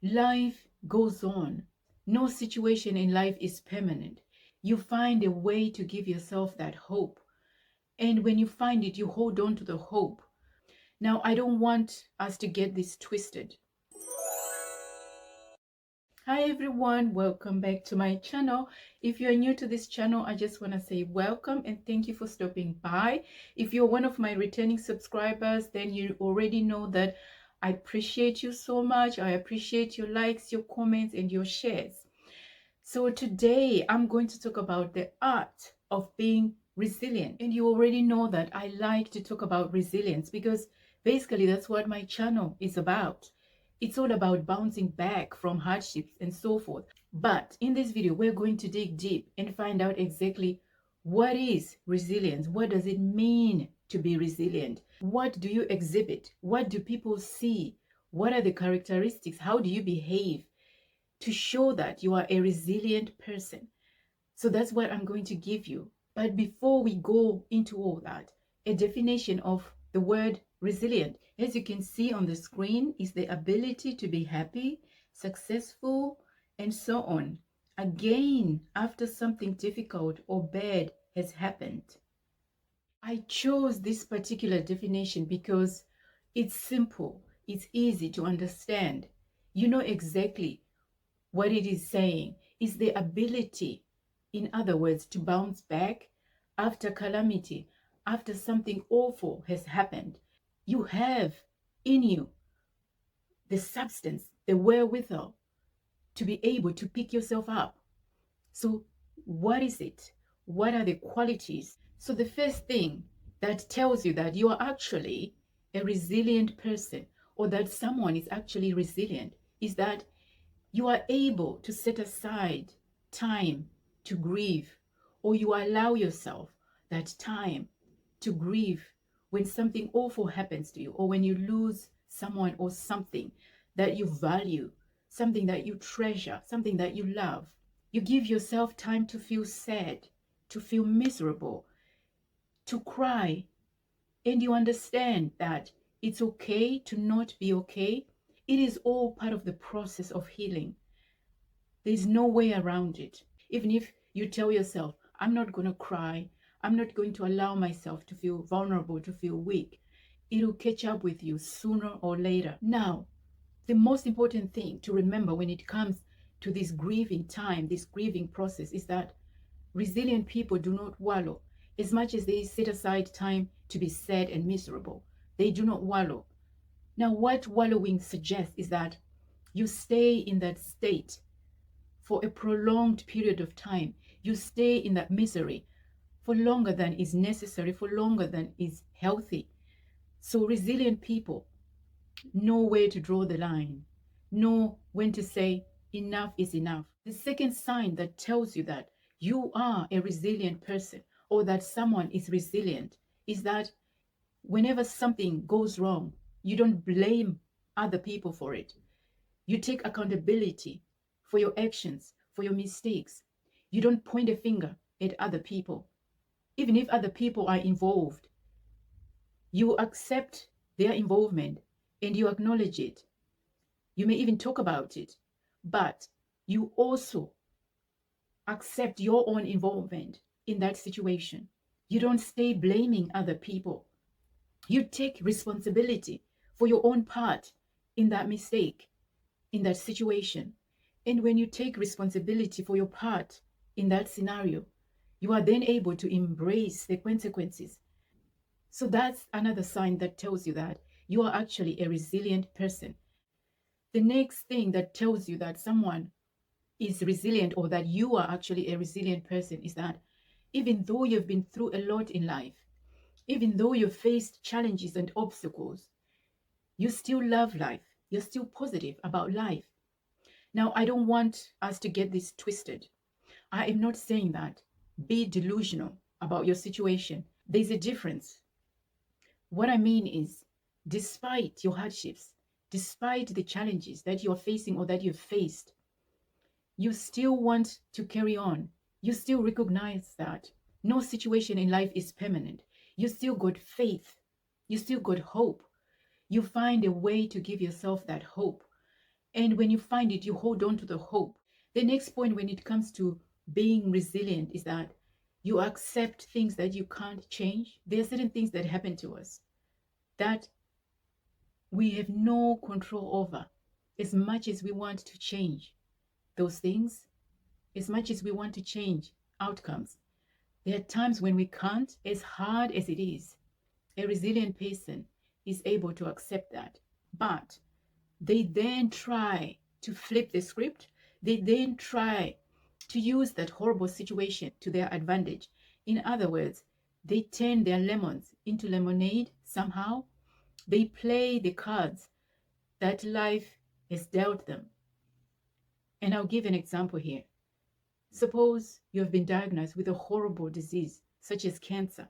Life goes on. No situation in life is permanent. You find a way to give yourself that hope. And when you find it, you hold on to the hope. Now, I don't want us to get this twisted. Hi everyone, welcome back to my channel. If you're new to this channel, I just want to say welcome and thank you for stopping by. If you're one of my returning subscribers, then you already know that I appreciate you so much. I appreciate your likes, your comments, and your shares. So today I'm going to talk about the art of being resilient. And you already know that I like to talk about resilience because basically that's what my channel is about. It's all about bouncing back from hardships and so forth. But in this video, we're going to dig deep and find out exactly what is resilience? What does it mean to be resilient? What do you exhibit? What do people see? What are the characteristics? How do you behave to show that you are a resilient person? So that's what I'm going to give you. But before we go into all that, a definition of the word resilient, as you can see on the screen, is the ability to be happy, successful, and so on. Again, after something difficult or bad has happened. I chose this particular definition because it's simple, it's easy to understand. You know exactly what it is saying. Is the ability, in other words, to bounce back after calamity, after something awful has happened. You have in you the substance, the wherewithal to be able to pick yourself up. So, what is it? What are the qualities? So, the first thing that tells you that you are actually a resilient person or that someone is actually resilient is that you are able to set aside time to grieve, or you allow yourself that time to grieve when something awful happens to you, or when you lose someone or something that you value, something that you treasure, something that you love. You give yourself time to feel sad, to feel miserable, to cry, and you understand that it's okay to not be okay. It is all part of the process of healing. There's no way around it. Even if you tell yourself, I'm not going to cry, I'm not going to allow myself to feel vulnerable, to feel weak, it'll catch up with you sooner or later. Now, the most important thing to remember when it comes to this grieving time, this grieving process, is that resilient people do not wallow. As much as they set aside time to be sad and miserable, they do not wallow. Now, what wallowing suggests is that you stay in that state for a prolonged period of time. You stay in that misery for longer than is necessary, for longer than is healthy. So resilient people know where to draw the line, know when to say enough is enough. The second sign that tells you that you are a resilient person or that someone is resilient is that whenever something goes wrong, you don't blame other people for it. You take accountability for your actions, for your mistakes. You don't point a finger at other people. Even if other people are involved, you accept their involvement and you acknowledge it. You may even talk about it, but you also accept your own involvement in that situation. You don't stay blaming other people. You take responsibility for your own part in that mistake, in that situation. And when you take responsibility for your part in that scenario, you are then able to embrace the consequences. So that's another sign that tells you that you are actually a resilient person. The next thing that tells you that someone is resilient or that you are actually a resilient person is that even though you've been through a lot in life, even though you've faced challenges and obstacles, you still love life. You're still positive about life. Now, I don't want us to get this twisted. I am not saying that. Be delusional about your situation. There's a difference. What I mean is, despite your hardships, despite the challenges that you're facing or that you've faced, you still want to carry on. You still recognize that no situation in life is permanent. You still got faith. You still got hope. You find a way to give yourself that hope. And when you find it, you hold on to the hope. The next point when it comes to being resilient is that you accept things that you can't change. There are certain things that happen to us that we have no control over. As much as we want to change those things, as much as we want to change outcomes, there are times when we can't, as hard as it is. A resilient person is able to accept that. But they then try to flip the script. They then try to use that horrible situation to their advantage. In other words, they turn their lemons into lemonade somehow. They play the cards that life has dealt them. And I'll give an example here. Suppose you have been diagnosed with a horrible disease, such as cancer,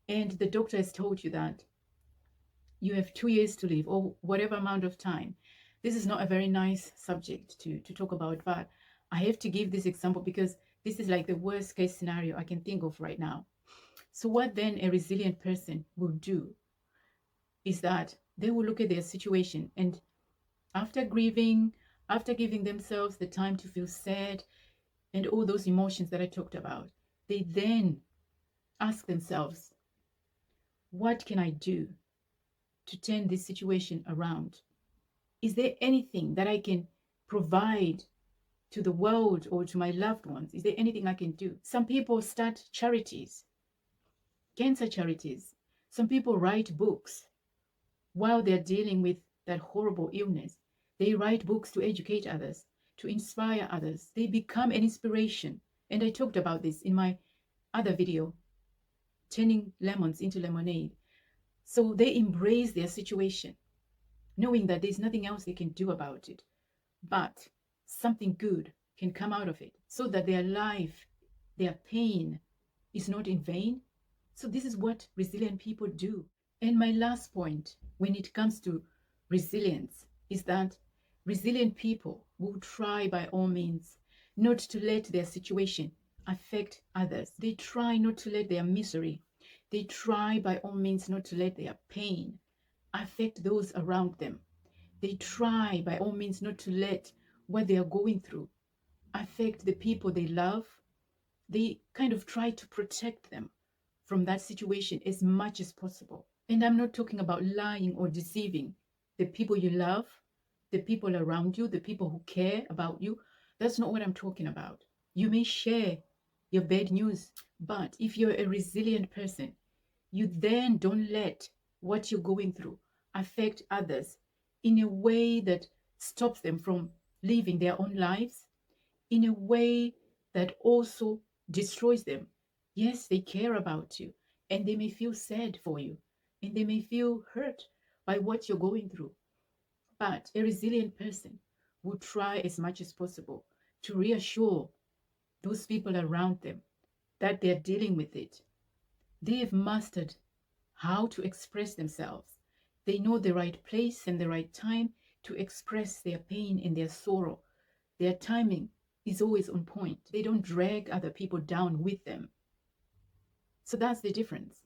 and the doctor has told you that you have 2 years to live or whatever amount of time. This is not a very nice subject to talk about, but I have to give this example because this is like the worst case scenario I can think of right now. So, what then a resilient person will do is that they will look at their situation and after grieving, after giving themselves the time to feel sad and all those emotions that I talked about, they then ask themselves, what can I do to turn this situation around? Is there anything that I can provide to the world or to my loved ones? Is there anything I can do? Some people start charities, cancer charities. Some people write books while they're dealing with that horrible illness. They write books to educate others, to inspire others. They become an inspiration. And I talked about this in my other video, turning lemons into lemonade. So they embrace their situation, knowing that there's nothing else they can do about it, but something good can come out of it so that their life, their pain is not in vain. So this is what resilient people do. And my last point when it comes to resilience is that resilient people will try by all means not to let their situation affect others. They try not to let their misery, they try by all means not to let their pain affect those around them. They try by all means not to let what they are going through affect the people they love. They kind of try to protect them from that situation as much as possible. And I'm not talking about lying or deceiving the people you love, the people around you, the people who care about you. That's not what I'm talking about. You may share your bad news, but if you're a resilient person, you then don't let what you're going through affect others in a way that stops them from living their own lives, in a way that also destroys them. Yes, they care about you and they may feel sad for you and they may feel hurt by what you're going through. But a resilient person will try as much as possible to reassure those people around them that they're dealing with it. They have mastered how to express themselves. They know the right place and the right time to express their pain and their sorrow. Their timing is always on point. They don't drag other people down with them. So that's the difference.